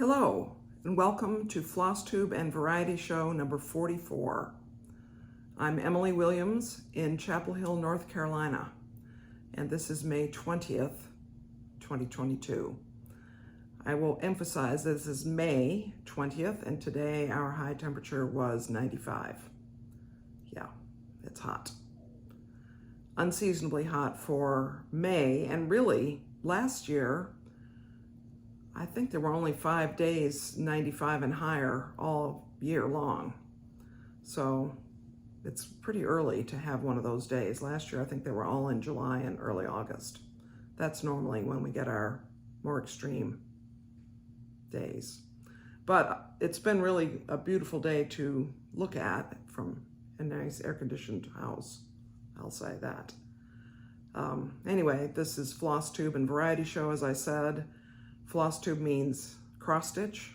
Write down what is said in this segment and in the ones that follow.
Hello, and welcome to Flosstube and Variety Show number 44. I'm Emily Williams in Chapel Hill, North Carolina, and this is May 20th, 2022. I will emphasize this is May 20th, and today our high temperature was 95. Yeah, it's hot. Unseasonably hot for May, and really, last year, I think there were only 5 days 95 and higher all year long. So it's pretty early to have one of those days. Last year, I think they were all in July and early August. That's normally when we get our more extreme days. But it's been really a beautiful day to look at from a nice air-conditioned house. I'll say that. Anyway, this is Flosstube and Variety Show, as I said. Flosstube means cross stitch,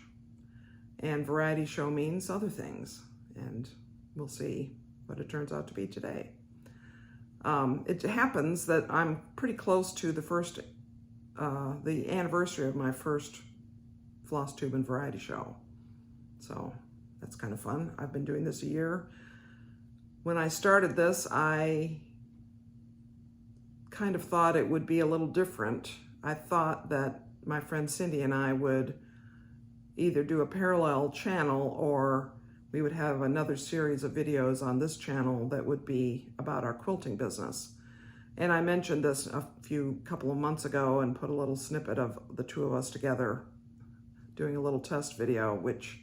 and Variety Show means other things, and we'll see what it turns out to be today. It happens that I'm pretty close to the anniversary of my first Flosstube and Variety Show, so that's kind of fun. I've been doing this a year. When I started this, I kind of thought it would be a little different. I thought that my friend Cindy and I would either do a parallel channel or we would have another series of videos on this channel that would be about our quilting business. And I mentioned this a couple of months ago and put a little snippet of the two of us together doing a little test video, which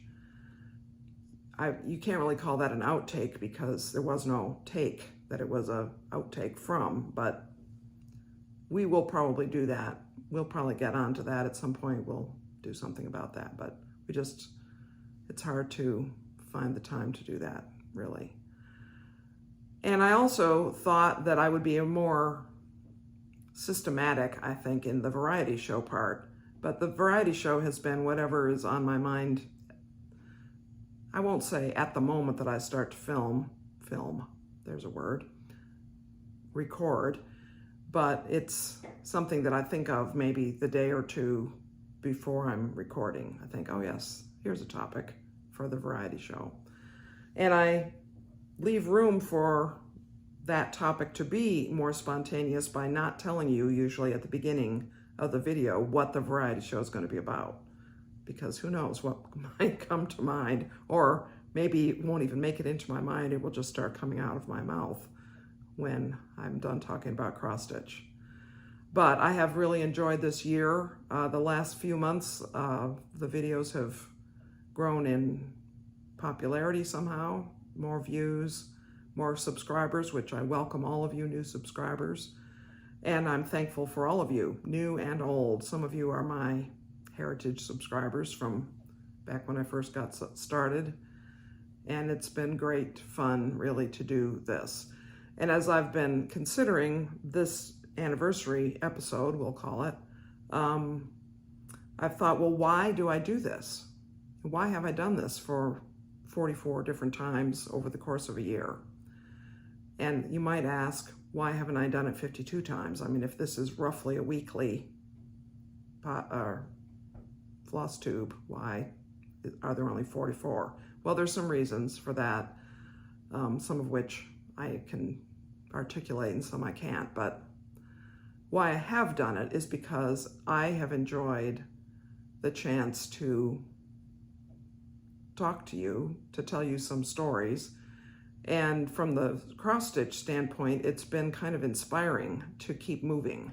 you can't really call that an outtake because there was no take that it was a outtake from, but we will probably do that. We'll probably get onto that at some point. We'll do something about that, but it's hard to find the time to do that, really. And I also thought that I would be a more systematic, I think, in the variety show part, but the variety show has been whatever is on my mind. I won't say at the moment that I start to film, there's a word, record, but it's something that I think of maybe the day or two before I'm recording. I think, oh yes, here's a topic for the variety show. And I leave room for that topic to be more spontaneous by not telling you usually at the beginning of the video what the variety show is going to be about. Because who knows what might come to mind, or maybe it won't even make it into my mind. It will just start coming out of my mouth when I'm done talking about cross stitch. But I have really enjoyed this year. The last few months, the videos have grown in popularity somehow, more views, more subscribers, which I welcome all of you new subscribers. And I'm thankful for all of you, new and old. Some of you are my heritage subscribers from back when I first got started. And it's been great fun, really, to do this. And as I've been considering this anniversary episode, we'll call it, I've thought, well, why do I do this? Why have I done this for 44 different times over the course of a year? And you might ask, why haven't I done it 52 times? I mean, if this is roughly a weekly floss tube, why are there only 44? Well, there's some reasons for that, some of which I can articulate and some I can't, but why I have done it is because I have enjoyed the chance to talk to you, to tell you some stories. And from the cross-stitch standpoint, it's been kind of inspiring to keep moving,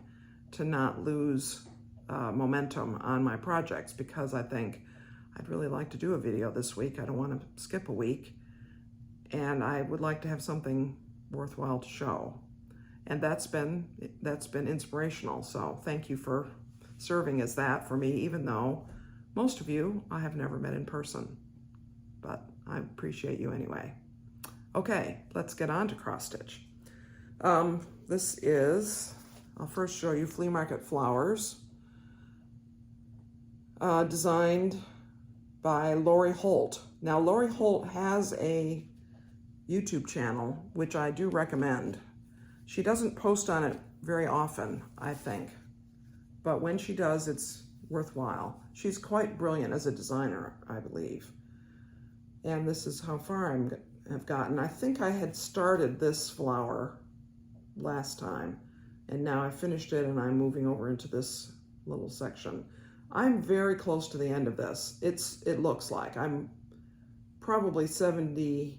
to not lose momentum on my projects, because I think I'd really like to do a video this week. I don't want to skip a week, and I would like to have something worthwhile to show. And that's been inspirational. So thank you for serving as that for me, even though most of you I have never met in person, but I appreciate you anyway. Okay, let's get on to cross stitch. This is, I'll first show you Flea Market Flowers, designed by Lori Holt. Now, Lori Holt has a YouTube channel, which I do recommend. She doesn't post on it very often, I think, but when she does, it's worthwhile. She's quite brilliant as a designer, I believe. And this is how far I've gotten. I think I had started this flower last time, and now I finished it and I'm moving over into this little section. I'm very close to the end of this. It looks like I'm probably 72%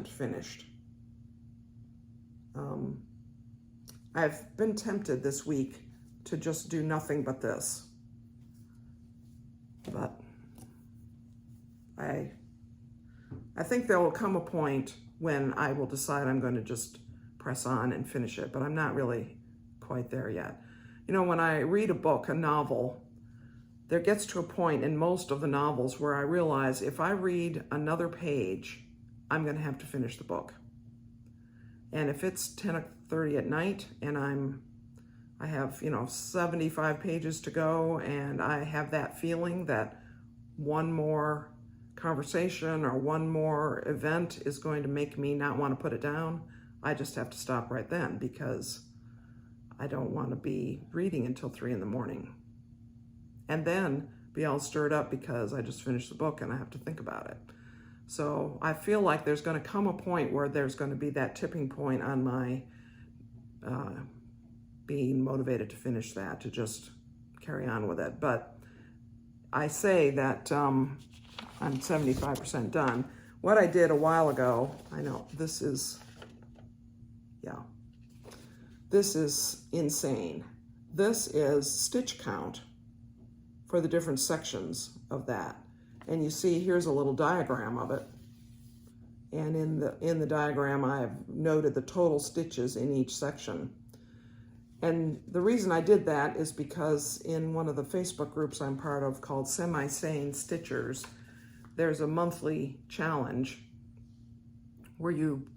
finished. I've been tempted this week to just do nothing but this, but I think there will come a point when I will decide I'm going to just press on and finish it, but I'm not really quite there yet. You know, when I read a book, a novel, there gets to a point in most of the novels where I realize if I read another page, I'm going to have to finish the book. And if it's 10:30 at night and I have, 75 pages to go, and I have that feeling that one more conversation or one more event is going to make me not want to put it down, I just have to stop right then, because I don't want to be reading until 3 in the morning and then be all stirred up because I just finished the book and I have to think about it. So I feel like there's going to come a point where there's going to be that tipping point on my being motivated to finish that, to just carry on with it. But I say that I'm 75% done. What I did a while ago, I know this is insane. This is stitch count for the different sections of that. And you see, here's a little diagram of it. And in the diagram, I've noted the total stitches in each section. And the reason I did that is because in one of the Facebook groups I'm part of called Semi-Sane Stitchers, there's a monthly challenge where you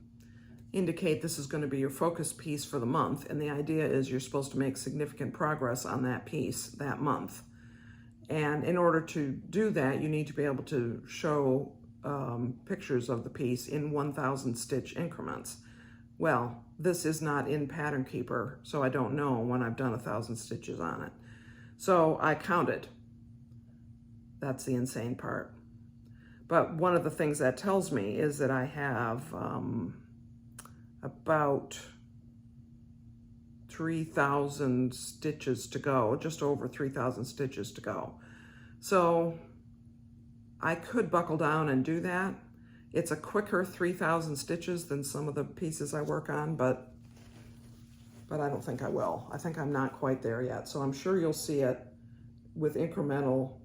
indicate this is going to be your focus piece for the month. And the idea is you're supposed to make significant progress on that piece that month. And in order to do that, you need to be able to show pictures of the piece in 1,000 stitch increments. Well, this is not in Pattern Keeper, so I don't know when I've done 1,000 stitches on it. So I counted. That's the insane part. But one of the things that tells me is that I have about 3,000 stitches to go, just over 3,000 stitches to go. So I could buckle down and do that. It's a quicker 3,000 stitches than some of the pieces I work on, but I don't think I will. I think I'm not quite there yet. So I'm sure you'll see it with incremental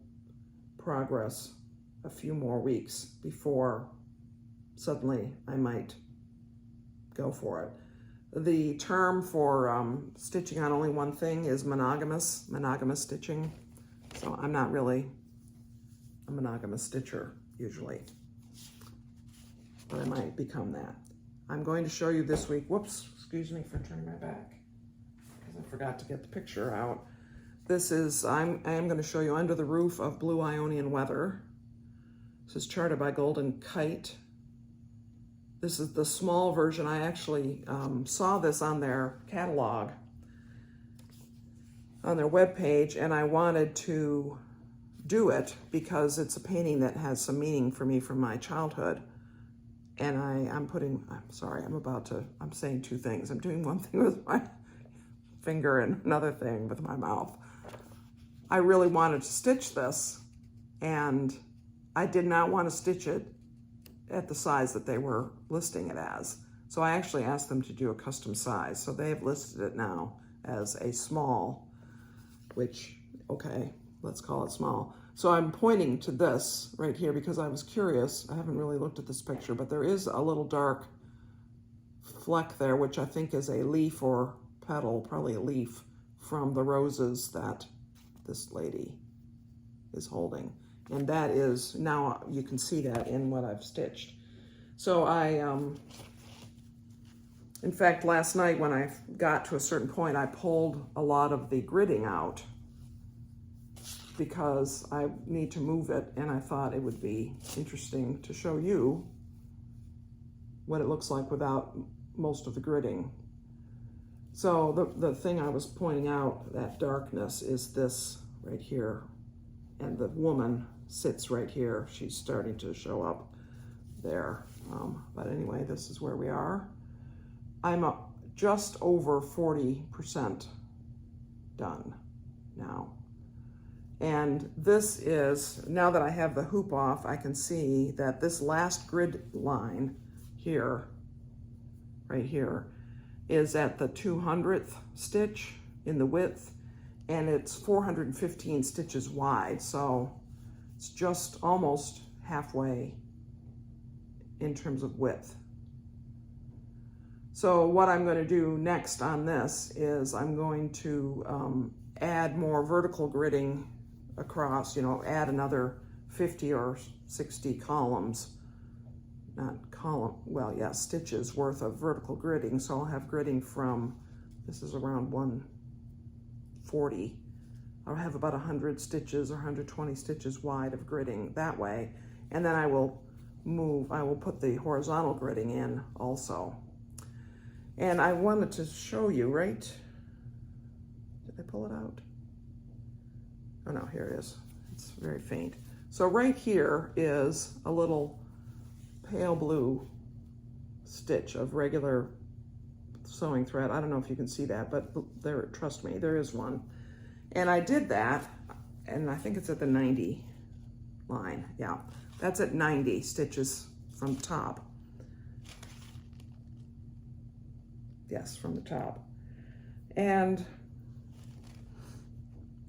progress a few more weeks before suddenly I might go for it. The term for stitching on only one thing is monogamous stitching. So I'm not really a monogamous stitcher usually, but I might become that. I'm going to show you this week, whoops, excuse me for turning my back, because I forgot to get the picture out. This is, I am going to show you Under the Roof of Blue Ionian Weather. This is charted by Golden Kite. This is the small version. I actually saw this on their catalog, on their webpage, and I wanted to do it because it's a painting that has some meaning for me from my childhood. And I'm saying two things. I'm doing one thing with my finger and another thing with my mouth. I really wanted to stitch this, and I did not want to stitch it at the size that they were listing it as. So I actually asked them to do a custom size. So they have listed it now as a small, which, okay, let's call it small. So I'm pointing to this right here because I was curious. I haven't really looked at this picture, but there is a little dark fleck there, which I think is a leaf or petal, probably a leaf from the roses that this lady is holding. And that is, now you can see that in what I've stitched. So in fact, last night when I got to a certain point, I pulled a lot of the gridding out because I need to move it, and I thought it would be interesting to show you what it looks like without most of the gridding. So the thing I was pointing out, that darkness, is this right here, and the woman sits right here. She's starting to show up there. But anyway, this is where we are. I'm just over 40% done now. And this is, now that I have the hoop off, I can see that this last grid line here, right here, is at the 200th stitch in the width, and it's 415 stitches wide, so it's just almost halfway in terms of width. So what I'm going to do next on this is I'm going to add more vertical gridding across, you know, add another 50 or 60 columns, not column, well, yeah, stitches worth of vertical gridding. So I'll have gridding from, this is around 140. I'll have about 100 stitches or 120 stitches wide of gridding that way. And then I will put the horizontal gridding in also. And I wanted to show you, right? Did I pull it out? Oh no, here it is. It's very faint. So right here is a little pale blue stitch of regular sewing thread. I don't know if you can see that, but there, trust me, there is one. And I did that, and I think it's at the 90 line. Yeah, that's at 90 stitches from the top. Yes, from the top. And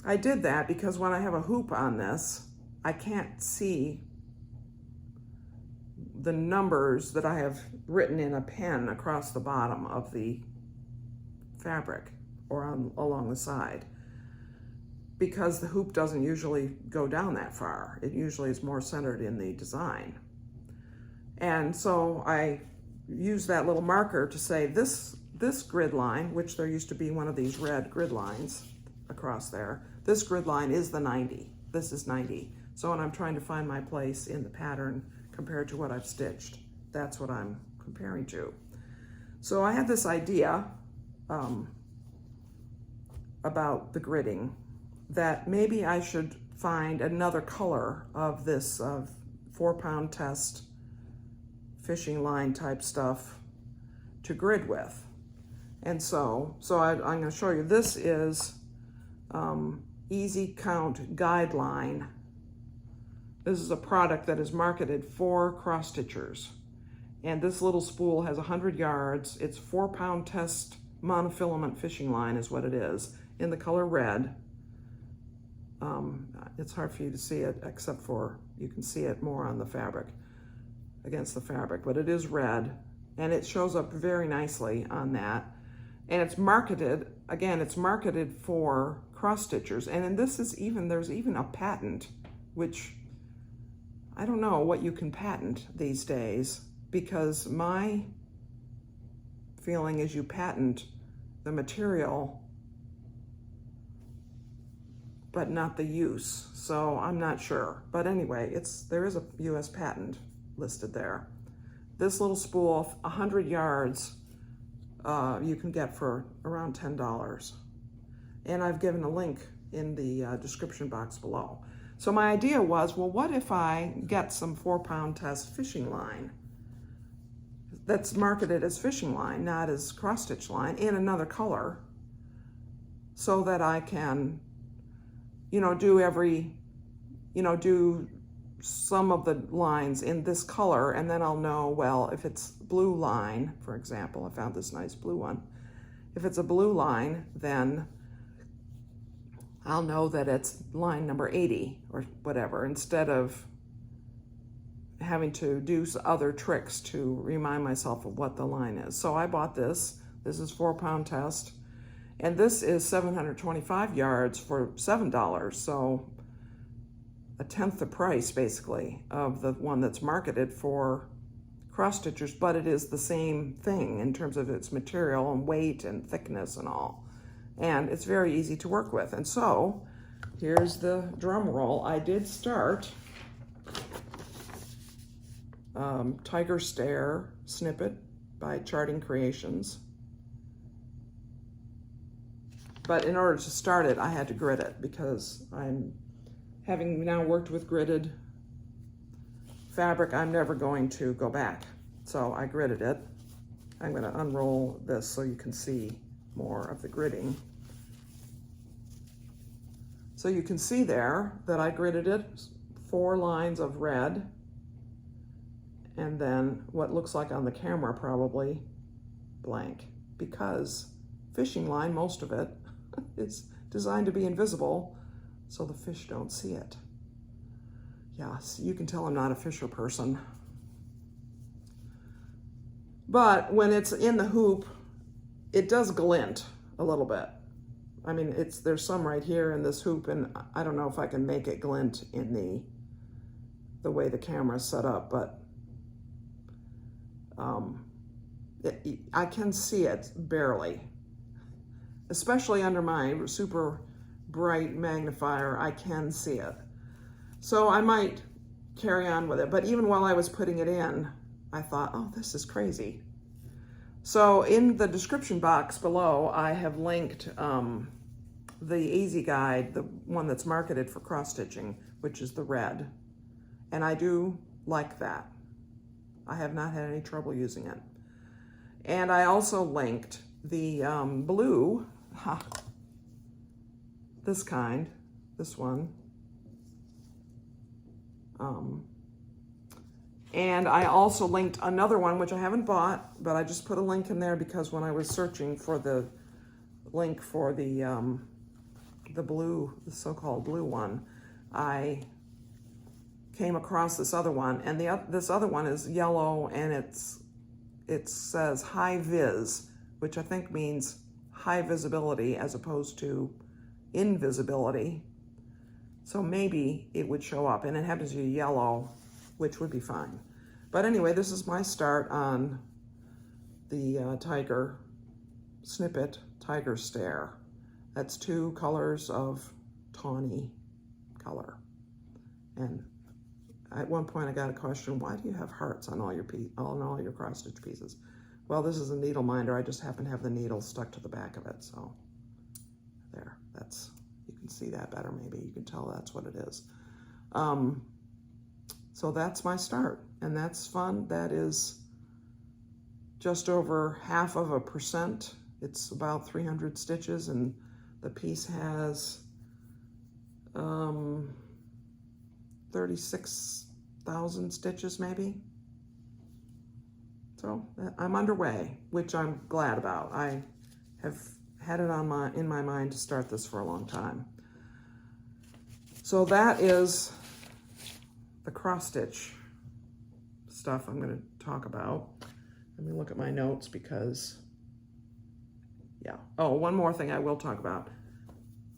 I did that because when I have a hoop on this, I can't see the numbers that I have written in a pen across the bottom of the fabric or along the side, because the hoop doesn't usually go down that far. It usually is more centered in the design. And so I use that little marker to say this grid line, which there used to be one of these red grid lines across there, this grid line is the 90. This is 90. So when I'm trying to find my place in the pattern compared to what I've stitched, that's what I'm comparing to. So I had this idea about the gridding, that maybe I should find another color of this 4-pound test fishing line type stuff to grid with. And so I'm going to show you, this is Easy Count Guideline. This is a product that is marketed for cross stitchers. And this little spool has 100 yards. It's 4-pound test monofilament fishing line is what it is, in the color red. It's hard for you to see it, except for you can see it more on the fabric, against the fabric, but it is red, and it shows up very nicely on that. And it's marketed, again, it's marketed for cross stitchers. And in this is even, there's even a patent, which I don't know what you can patent these days, because my feeling is you patent the material, but not the use. So I'm not sure. But anyway, there is a US patent listed there. This little spool, 100 yards, you can get for around $10. And I've given a link in the description box below. So my idea was, well, what if I get some 4-pound test fishing line that's marketed as fishing line, not as cross stitch line, in another color, so that I can, you know, do some of the lines in this color, and then I'll know, well, if it's blue line, for example, I found this nice blue one. If it's a blue line, then I'll know that it's line number 80 or whatever, instead of having to do other tricks to remind myself of what the line is. So I bought this. This is 4-pound test, and this is 725 yards for $7. So a tenth the price, basically, of the one that's marketed for cross stitchers, but it is the same thing in terms of its material and weight and thickness and all. And it's very easy to work with. And so here's the drum roll. I did start Tiger Stare Snippet by Charting Creations. But in order to start it, I had to grit it because having now worked with gridded fabric, I'm never going to go back. So I gridded it. I'm going to unroll this so you can see more of the gridding. So you can see there that I gridded it, 4 lines of red, and then what looks like on the camera probably blank, because fishing line, most of it, is designed to be invisible so the fish don't see it. Yes, you can tell I'm not a fisher person. But when it's in the hoop, it does glint a little bit. I mean, there's some right here in this hoop, and I don't know if I can make it glint in the way the camera's set up, but I can see it barely. Especially under my super bright magnifier, I can see it. So I might carry on with it, but even while I was putting it in, I thought, oh, this is crazy. So in the description box below, I have linked the Easy Guide, the one that's marketed for cross-stitching, which is the red. And I do like that. I have not had any trouble using it. And I also linked the blue, this kind, this one. And I also linked another one, which I haven't bought, but I just put a link in there because when I was searching for the link for the blue, the so-called blue one, I came across this other one, and this other one is yellow, and it says high vis, which I think means high visibility as opposed to invisibility. So maybe it would show up, and it happens to be yellow, which would be fine. But anyway, this is my start on the Tiger Snippet Tiger Stare. That's 2 colors of tawny color. And at one point I got a question, why do you have hearts on all your cross stitch pieces? Well, this is a needle minder. I just happen to have the needle stuck to the back of it. So there, you can see that better maybe. You can tell that's what it is. So that's my start, and that's fun. That is just over 0.5%. It's about 300 stitches, and the piece has 36,000 stitches maybe. So I'm underway, which I'm glad about. I have had it in my mind to start this for a long time. So that is the cross stitch stuff I'm going to talk about. Let me look at my notes because, yeah. Oh, one more thing I will talk about.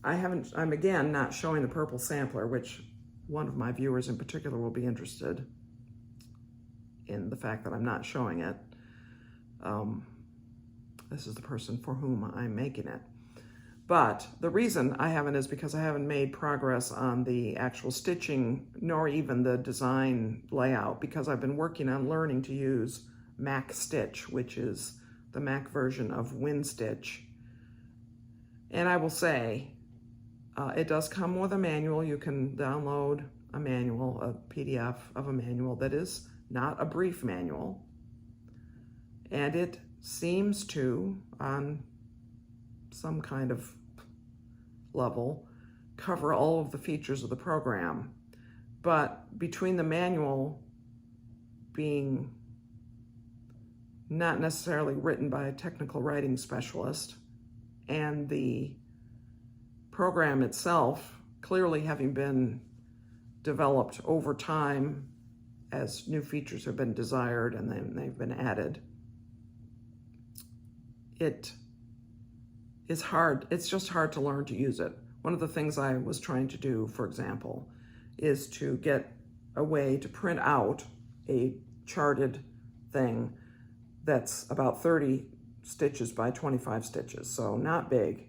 I'm again not showing the purple sampler, which one of my viewers in particular will be interested in the fact that I'm not showing it. This is the person for whom I'm making it. But the reason I haven't is because I haven't made progress on the actual stitching, nor even the design layout, because I've been working on learning to use Mac Stitch, which is the Mac version of WinStitch. And I will say, it does come with a manual. You can download a manual, a PDF of a manual that is not a brief manual. And it seems to, on some kind of level, cover all of the features of the program. But between the manual being not necessarily written by a technical writing specialist and the program itself clearly having been developed over time as new features have been desired and then they've been added, it is hard. It's just hard to learn to use it. One of the things I was trying to do, for example, is to get a way to print out a charted thing that's about 30 stitches by 25 stitches, so not big.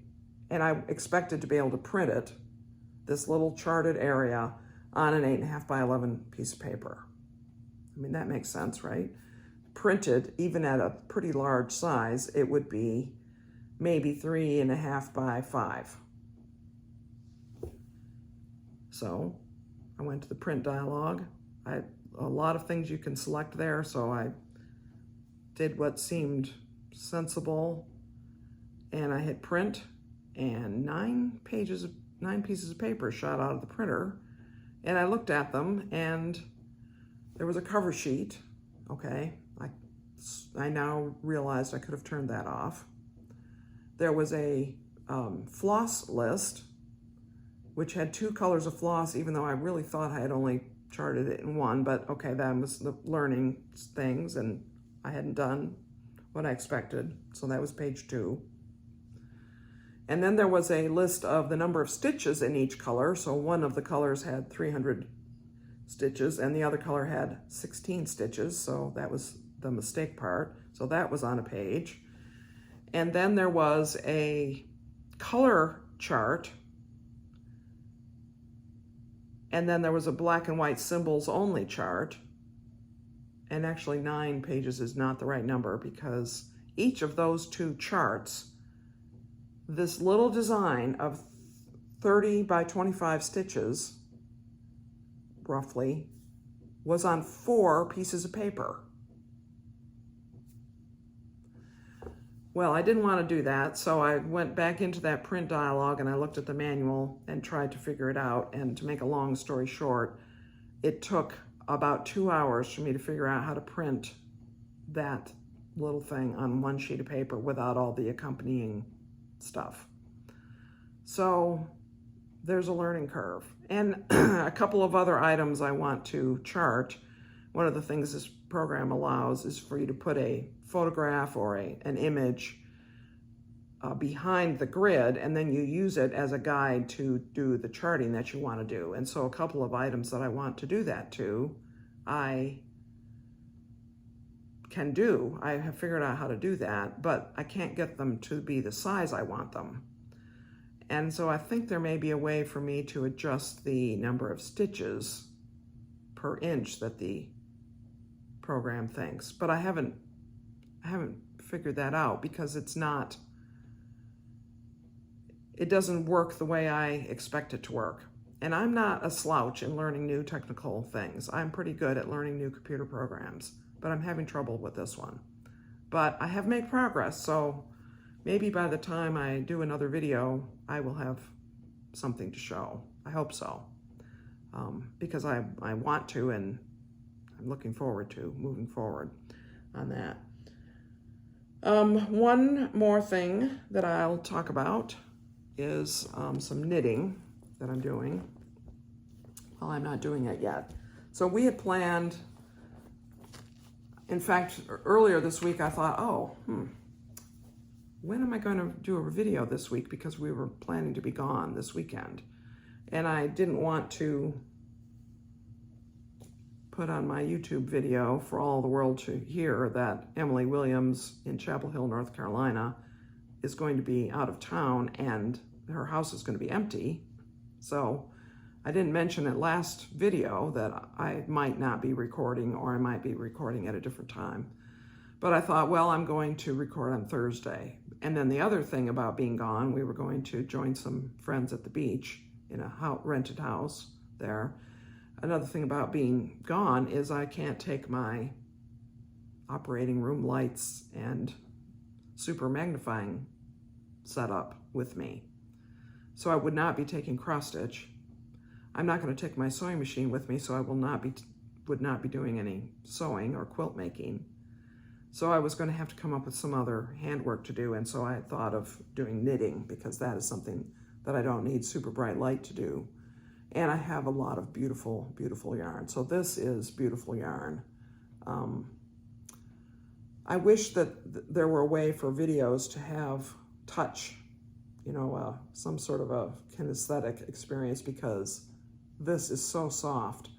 And I expected to be able to print it, this little charted area, on an 8.5 by 11 piece of paper. I mean, that makes sense, right? Printed, even at a pretty large size, it would be maybe 3.5 by 5. So I went to the print dialogue. A lot of things you can select there, so I did what seemed sensible, and I hit print, and 9 pieces of paper shot out of the printer, and I looked at them, and there was a cover sheet. Okay, I now realized I could have turned that off. There was a floss list, which had 2 colors of floss, even though I really thought I had only charted it in 1, but okay, that was the learning things, and I hadn't done what I expected, so that was page 2. And then there was a list of the number of stitches in each color, so one of the colors had 300 stitches, and the other color had 16 stitches, so that was the mistake part, so that was on a page. And then there was a color chart, and then there was a black and white symbols only chart. And actually 9 pages is not the right number, because each of those 2 charts, this little design of 30 by 25 stitches, roughly, was on 4 pieces of paper. Well, I didn't want to do that, so I went back into that print dialogue and I looked at the manual and tried to figure it out. And to make a long story short, it took about 2 hours for me to figure out how to print that little thing on 1 sheet of paper without all the accompanying stuff. So there's a learning curve. And a couple of other items I want to chart. One of the things this program allows is for you to put a photograph or an image behind the grid, and then you use it as a guide to do the charting that you want to do. And so a couple of items that I want to do that to, I can do. I have figured out how to do that, but I can't get them to be the size I want them. And so I think there may be a way for me to adjust the number of stitches per inch that the program thinks, but I haven't figured that out, because it doesn't work the way I expect it to work. And I'm not a slouch in learning new technical things. I'm pretty good at learning new computer programs, but I'm having trouble with this one. But I have made progress, so maybe by the time I do another video, I will have something to show. I hope so, because I want to, and I'm looking forward to moving forward on that. One more thing that I'll talk about is some knitting that I'm doing. Well, I'm not doing it yet. So we had planned, in fact, earlier this week I thought, when am I going to do a video this week? Because we were planning to be gone this weekend. And I didn't want to put on my YouTube video for all the world to hear that Emily Williams in Chapel Hill, North Carolina is going to be out of town and her house is going to be empty. So I didn't mention it last video that I might not be recording, or I might be recording at a different time. But I thought, well, I'm going to record on Thursday. And then the other thing about being gone, we were going to join some friends at the beach in a rented house there. Another thing about being gone is I can't take my operating room lights and super magnifying setup with me. So I would not be taking cross stitch. I'm not going to take my sewing machine with me, so I would not be doing any sewing or quilt making. So I was going to have to come up with some other handwork to do, and so I thought of doing knitting, because that is something that I don't need super bright light to do. And I have a lot of beautiful, beautiful yarn. So this is beautiful yarn. I wish that there were a way for videos to have touch, some sort of a kinesthetic experience, because this is so soft.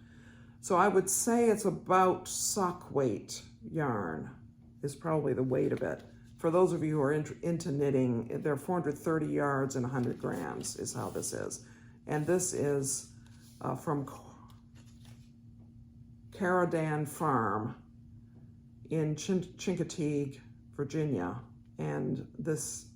So I would say it's about sock weight yarn is probably the weight of it. For those of you who are into knitting, they're 430 yards and 100 grams is how this is. And this is from Carodan Farm in Chincoteague, Virginia. And this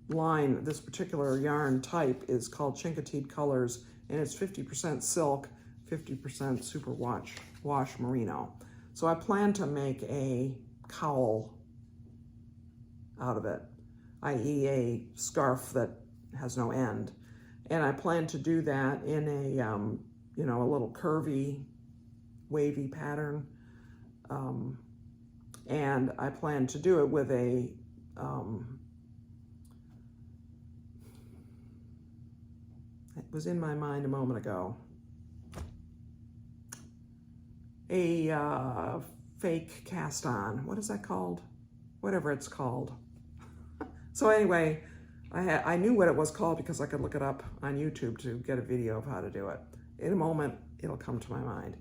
line, this particular yarn type is called Chincoteague Colors, and it's 50% silk, 50% wash merino. So I plan to make a cowl out of it, i.e. a scarf that has no end. And I plan to do that in a, you know, a little curvy, wavy pattern. And I plan to do it with a, it was in my mind a moment ago, a fake cast on. What is that called? Whatever it's called. So anyway, I knew what it was called because I could look it up on YouTube to get a video of how to do it. In a moment, it'll come to my mind.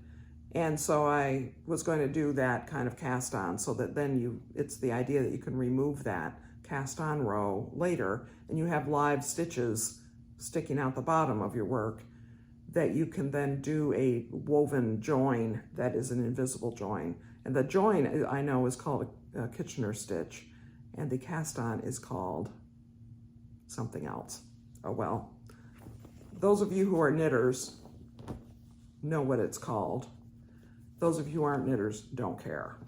And so I was going to do that kind of cast on so that then it's the idea that you can remove that cast on row later and you have live stitches sticking out the bottom of your work that you can then do a woven join that is an invisible join. And the join, I know, is called a Kitchener stitch, and the cast on is called something else. Oh well, those of you who are knitters know what it's called. Those of you who aren't knitters don't care.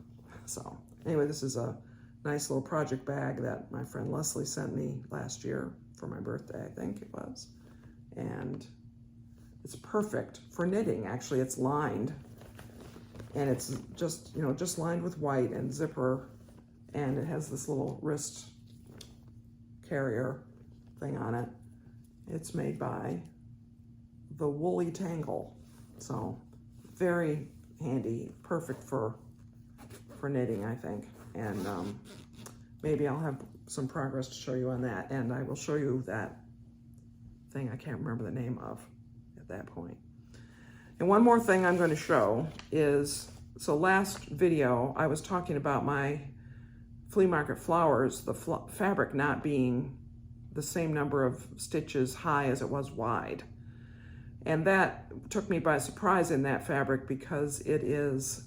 So anyway, this is a nice little project bag that my friend Leslie sent me last year for my birthday, I think it was. And it's perfect for knitting. Actually, it's lined, and it's just, you know, just lined with white and zipper, and it has this little wrist carrier thing on it. It's made by the Woolly Tangle. So very handy, perfect for knitting, I think. And maybe I'll have some progress to show you on that, and I will show you that thing I can't remember the name of at that point. And one more thing I'm going to show is, so last video I was talking about my Flea Market Flowers, the fabric not being the same number of stitches high as it was wide. And that took me by surprise in that fabric because it is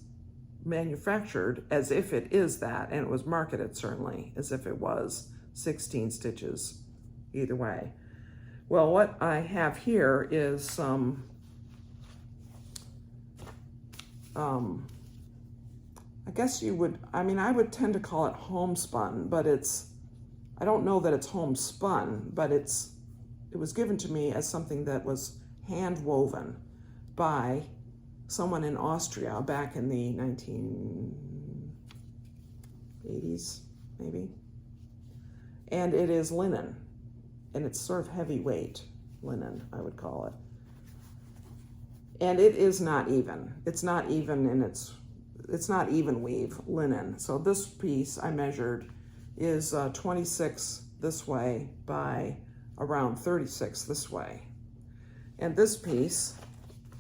manufactured as if it is that, and it was marketed certainly as if it was 16 stitches either way. Well, what I have here is some I guess you would, I mean, I would tend to call it homespun, but I don't know that it's homespun, but it was given to me as something that was hand woven by someone in Austria back in the 1980s, maybe. And it is linen, and it's sort of heavyweight linen, I would call it. And it is not even. It's not even in it's not even weave linen. So this piece I measured is 26 this way by around 36 this way. And this piece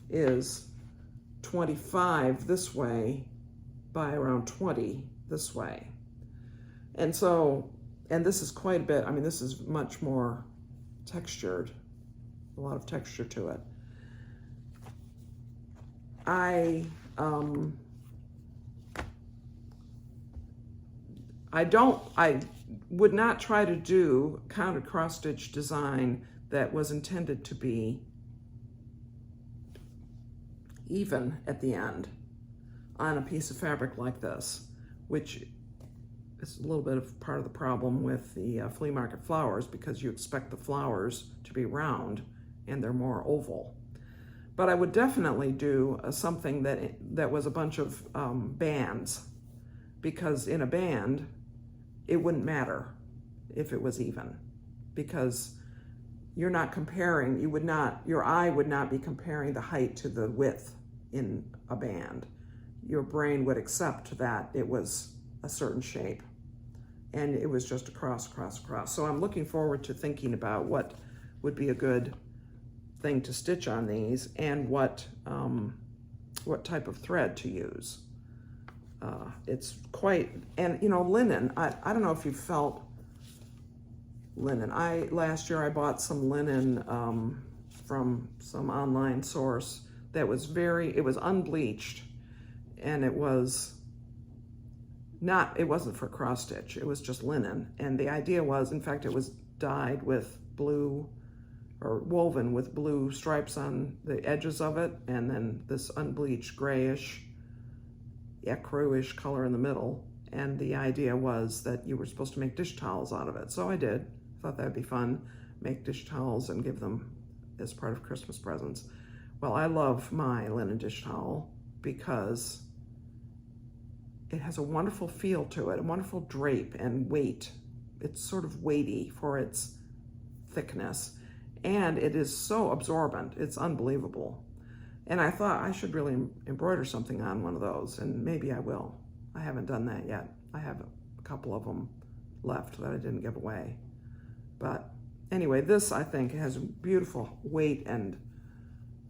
is 25 this way by around 20 this way. And so, and this is quite a bit, I mean, this is much more textured, a lot of texture to it. I would not try to do counted cross stitch design that was intended to be even at the end on a piece of fabric like this, which is a little bit of part of the problem with the Flea Market Flowers, because you expect the flowers to be round and they're more oval. But I would definitely do something that was a bunch of bands, because in a band, it wouldn't matter if it was even, because you're not comparing, your eye would not be comparing the height to the width in a band. Your brain would accept that it was a certain shape and it was just a cross, cross, cross. So I'm looking forward to thinking about what would be a good thing to stitch on these and what type of thread to use. It's quite, and you know, linen, I don't know if you felt linen. Last year I bought some linen from some online source that was it was unbleached, and it wasn't for cross stitch, it was just linen. And the idea was, in fact, it was dyed with blue, or woven with blue stripes on the edges of it, and then this unbleached grayish, ecru-ish color in the middle. And the idea was that you were supposed to make dish towels out of it. So I did. Thought that'd be fun, make dish towels and give them as part of Christmas presents. Well, I love my linen dish towel because it has a wonderful feel to it, a wonderful drape and weight. It's sort of weighty for its thickness, and it is so absorbent. It's unbelievable. And I thought I should really embroider something on one of those, and maybe I will. I haven't done that yet. I have a couple of them left that I didn't give away. But anyway, this I think has a beautiful weight and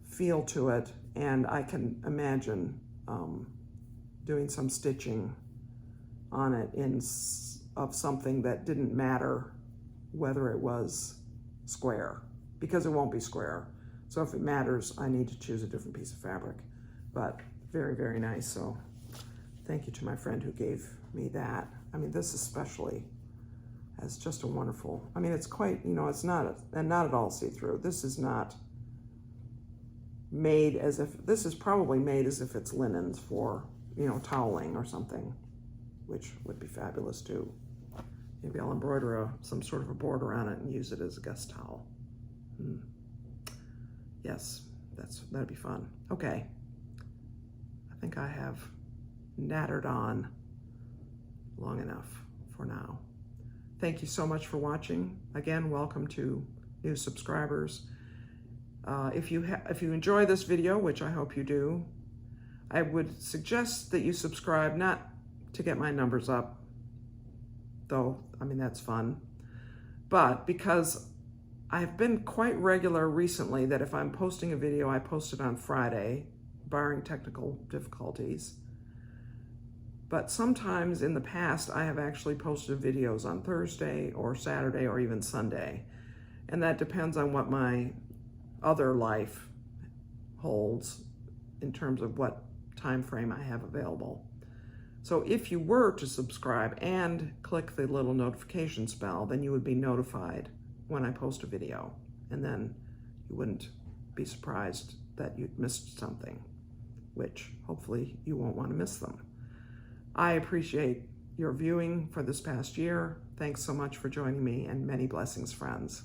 feel to it, and I can imagine doing some stitching on it of something that didn't matter whether it was square, because it won't be square. So if it matters, I need to choose a different piece of fabric. But very, very nice. So thank you to my friend who gave me that. I mean, this especially has just a wonderful, I mean, it's quite, you know, it's not, and not at all see-through. This is not made as if, this is probably made as if it's linens for, you know, toweling or something, which would be fabulous too. Maybe I'll embroider some sort of a border on it and use it as a guest towel. Yes, that'd be fun. Okay, I think I have nattered on long enough for now. Thank you so much for watching. Again, welcome to new subscribers. If you enjoy this video, which I hope you do, I would suggest that you subscribe, not to get my numbers up, though, I mean, that's fun, but because I've been quite regular recently that if I'm posting a video, I post it on Friday, barring technical difficulties. But sometimes in the past, I have actually posted videos on Thursday or Saturday or even Sunday. And that depends on what my other life holds in terms of what time frame I have available. So if you were to subscribe and click the little notification bell, then you would be notified when I post a video, and then you wouldn't be surprised that you'd missed something, which hopefully you won't want to miss them. I appreciate your viewing for this past year. Thanks so much for joining me, and many blessings, friends.